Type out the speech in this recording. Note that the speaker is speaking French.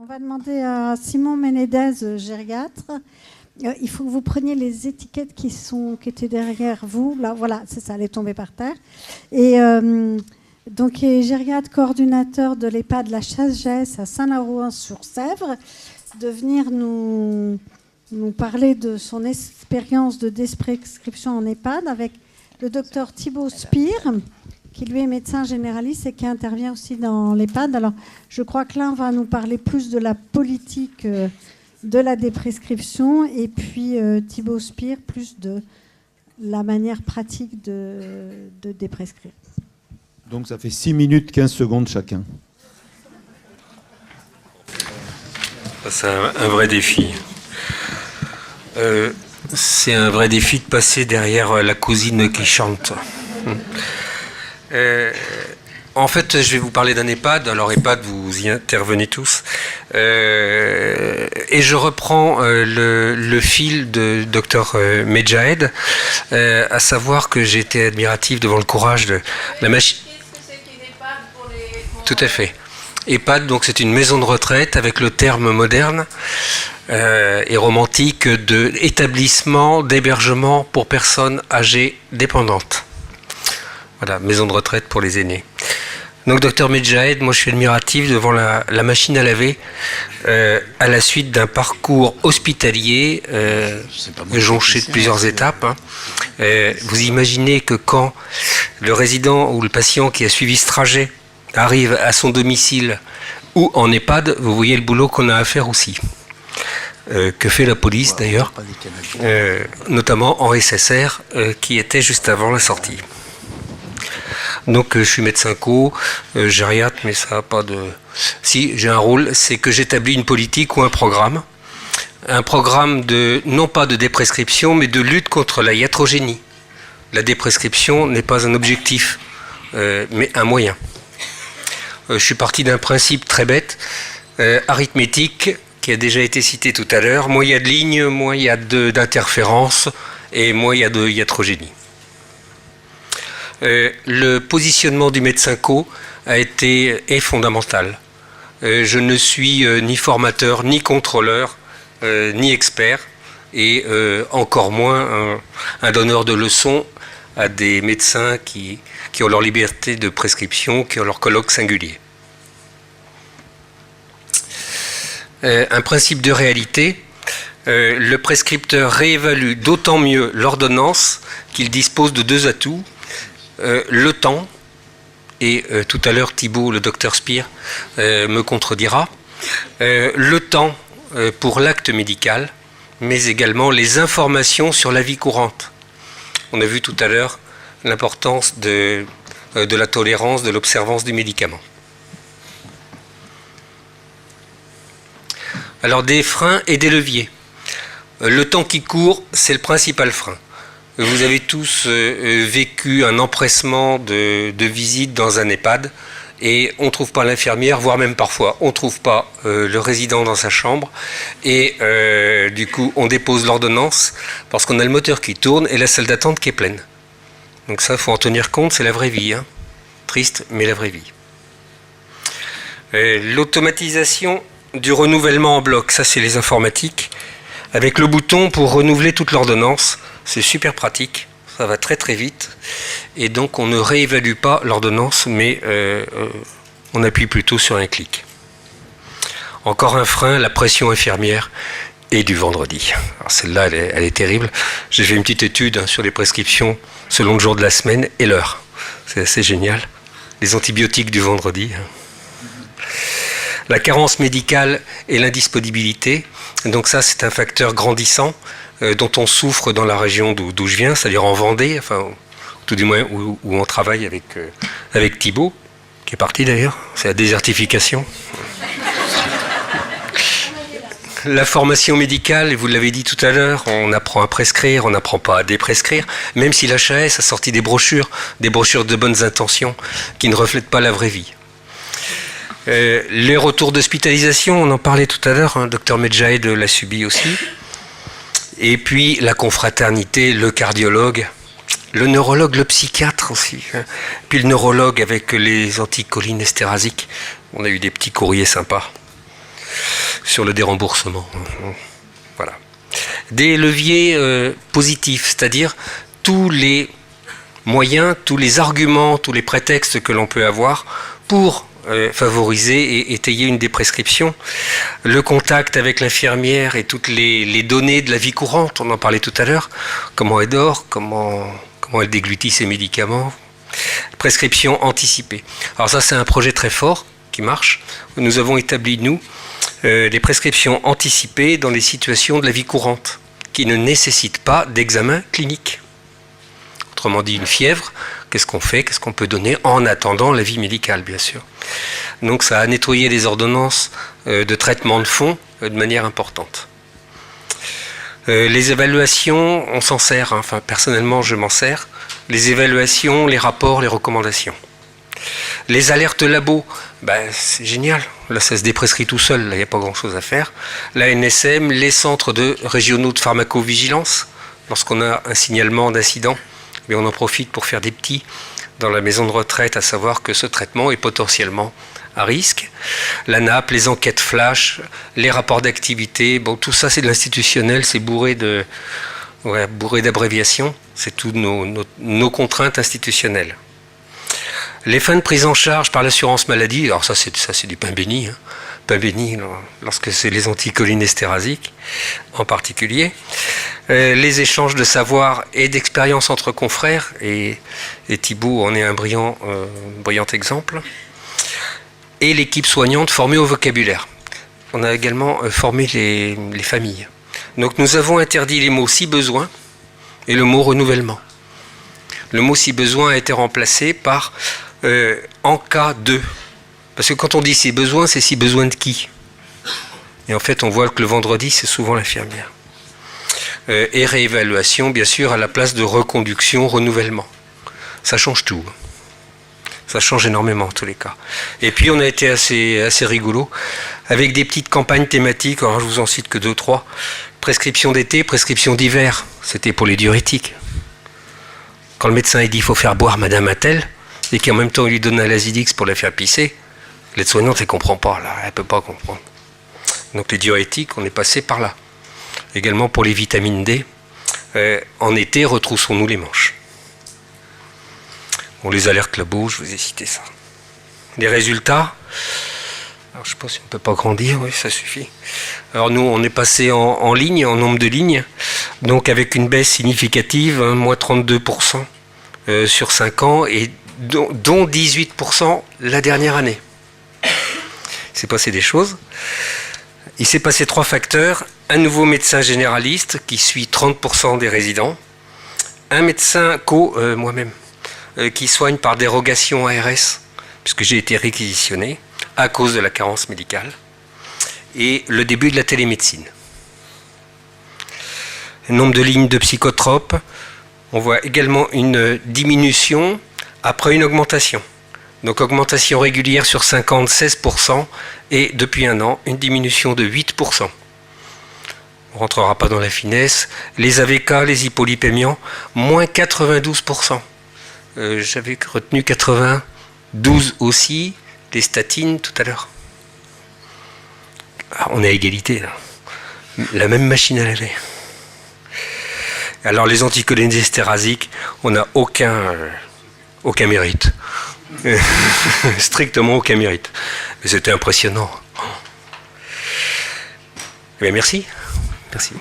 On va demander à Simon Menendez, gériatre. Il faut que vous preniez les étiquettes qui étaient derrière vous. Là, voilà, c'est ça, elle est tombée par terre. Et donc, il est gériatre coordinateur de l'EHPAD La Sagesse à Saint-Laurent-sur-Sèvre, de venir nous parler de son expérience de déprescription en EHPAD avec le docteur Thibaut Spire, qui lui est médecin généraliste et qui intervient aussi dans l'EHPAD. Alors, je crois que l'un va nous parler plus de la politique de la déprescription et puis Thibaut Spire plus de la manière pratique de déprescrire. Donc ça fait 6 minutes 15 secondes chacun. C'est un vrai défi. C'est un vrai défi de passer derrière la cousine qui chante. En fait, je vais vous parler d'un EHPAD. Alors, EHPAD, vous y intervenez tous. Et je reprends le fil de Dr Medjahed, à savoir que j'ai été admiratif devant le courage de la machine. Qu'est-ce que c'est qu'une EHPAD pour les... Tout à fait. EHPAD, donc, c'est une maison de retraite avec le terme moderne et romantique d'établissement d'hébergement pour personnes âgées dépendantes. Voilà, maison de retraite pour les aînés. Donc, Dr Medjahed, moi je suis admiratif devant la machine à laver à la suite d'un parcours hospitalier jonché de plusieurs étapes. Vous imaginez que quand le résident ou le patient qui a suivi ce trajet arrive à son domicile ou en EHPAD, vous voyez le boulot qu'on a à faire aussi. Que fait la police d'ailleurs, notamment en SSR, qui était juste avant la sortie. Donc je suis médecin co, gériatre, mais ça n'a pas de... Si, j'ai un rôle, c'est que j'établis une politique ou un programme de, non pas de déprescription, mais de lutte contre la iatrogénie. La déprescription n'est pas un objectif, mais un moyen. Je suis parti d'un principe très bête, arithmétique, qui a déjà été cité tout à l'heure. Moins il y a de lignes, moins il y a d'interférences, et moins il y a de iatrogénie. Le positionnement du médecin co est fondamental. Je ne suis ni formateur, ni contrôleur, ni expert, et encore moins un donneur de leçons à des médecins qui ont leur liberté de prescription, qui ont leur colloque singulier. Un principe de réalité, le prescripteur réévalue d'autant mieux l'ordonnance qu'il dispose de deux atouts. Le temps, et tout à l'heure Thibaut, le docteur Spire, me contredira, le temps pour l'acte médical, mais également les informations sur la vie courante. On a vu tout à l'heure l'importance de la tolérance, de l'observance du médicament. Alors des freins et des leviers. Le temps qui court, c'est le principal frein. Vous avez tous vécu un empressement de visite dans un EHPAD et on ne trouve pas l'infirmière, voire même parfois on ne trouve pas le résident dans sa chambre et du coup on dépose l'ordonnance parce qu'on a le moteur qui tourne et la salle d'attente qui est pleine. Donc ça, il faut en tenir compte, c'est la vraie vie. Hein. Triste, mais la vraie vie. L'automatisation du renouvellement en bloc, ça c'est les informatiques, avec le bouton pour renouveler toute l'ordonnance. C'est super pratique, ça va très très vite, et donc on ne réévalue pas l'ordonnance, mais on appuie plutôt sur un clic. Encore un frein, la pression infirmière et du vendredi. Alors celle-là, elle est terrible. J'ai fait une petite étude sur les prescriptions selon le jour de la semaine et l'heure. C'est assez génial. Les antibiotiques du vendredi. La carence médicale et l'indisponibilité, donc ça c'est un facteur grandissant dont on souffre dans la région d'où je viens, c'est-à-dire en Vendée, enfin tout du moins où on travaille avec Thibaut, qui est parti d'ailleurs, c'est la désertification. La formation médicale, vous l'avez dit tout à l'heure, on apprend à prescrire, on n'apprend pas à déprescrire, même si l'HAS a sorti des brochures de bonnes intentions qui ne reflètent pas la vraie vie. Les retours d'hospitalisation, on en parlait tout à l'heure, hein, Dr Medjahed l'a subi aussi. Et puis la confraternité, le cardiologue, le neurologue, le psychiatre aussi. Hein. Puis le neurologue avec les anticholinesterasiques. On a eu des petits courriers sympas. sur le déremboursement. Voilà. Des leviers positifs, c'est-à-dire tous les moyens, tous les arguments, tous les prétextes que l'on peut avoir pour favoriser et étayer une des prescriptions. Le contact avec l'infirmière et toutes les données de la vie courante, on en parlait tout à l'heure, comment elle dort, comment elle déglutit ses médicaments. Prescription anticipée. Alors ça, c'est un projet très fort qui marche. Nous avons établi, nous, des prescriptions anticipées dans les situations de la vie courante qui ne nécessitent pas d'examen clinique. Autrement dit, une fièvre, qu'est-ce qu'on fait, qu'est-ce qu'on peut donner en attendant l'avis médical, bien sûr. Donc ça a nettoyé les ordonnances de traitement de fond de manière importante. Les évaluations, on s'en sert, hein. Enfin personnellement je m'en sers. Les évaluations, les rapports, les recommandations. Les alertes labo, c'est génial. Là, ça se déprescrit tout seul, là, il n'y a pas grand-chose à faire. La NSM, les centres régionaux de pharmacovigilance, lorsqu'on a un signalement d'incident, mais on en profite pour faire des petits dans la maison de retraite, à savoir que ce traitement est potentiellement à risque. La NAP, les enquêtes flash, les rapports d'activité, bon, tout ça c'est de l'institutionnel, c'est bourré d'abréviations, c'est toutes nos contraintes institutionnelles. Les fins de prise en charge par l'assurance maladie, alors ça c'est du pain béni, hein. Pain béni lorsque c'est les anticholinésterasiques en particulier. Les échanges de savoir et d'expérience entre confrères, et Thibaut en est un brillant exemple. Et l'équipe soignante formée au vocabulaire. On a également formé les familles. Donc nous avons interdit les mots « si besoin » et le mot « renouvellement ». Le mot « si besoin » a été remplacé par « en cas de ». Parce que quand on dit « si besoin », c'est « si besoin de qui ?» Et en fait, on voit que le vendredi, c'est souvent l'infirmière. Et réévaluation, bien sûr, à la place de reconduction, renouvellement. Ça change tout. Ça change énormément en tous les cas. Et puis on a été assez rigolo, avec des petites campagnes thématiques, alors je vous en cite que 2-3. Prescription d'été, prescription d'hiver, c'était pour les diurétiques. Quand le médecin il dit il faut faire boire madame Attel, et qu'en même temps il lui donne un Lasidix pour la faire pisser, l'aide-soignante elle ne comprend pas, là, elle ne peut pas comprendre. Donc les diurétiques, on est passé par là. Également pour les vitamines D, en été, retroussons-nous les manches. On les alerte labo, je vous ai cité ça. Les résultats, alors je ne sais pas si on ne peut pas grandir, oui, ça suffit. Alors nous, on est passé en ligne, en nombre de lignes, donc avec une baisse significative, hein, moins 32% sur 5 ans, et dont 18% la dernière année. Il s'est passé des choses. Il s'est passé 3 facteurs. Un nouveau médecin généraliste qui suit 30% des résidents. Un médecin moi-même, qui soigne par dérogation ARS, puisque j'ai été réquisitionné à cause de la carence médicale. Et le début de la télémédecine. Le nombre de lignes de psychotropes. On voit également une diminution après une augmentation. Donc augmentation régulière sur 5 ans de 16% et depuis 1 an, une diminution de 8%. On ne rentrera pas dans la finesse. Les AVK, les hypolipémiants, moins 92%. J'avais retenu 92 aussi, les statines tout à l'heure. Ah, on est à égalité là. La même machine à laver. Alors les anticholinésterasiques, on n'a aucun mérite. Strictement aucun mérite. Mais c'était impressionnant. Mais merci. Merci.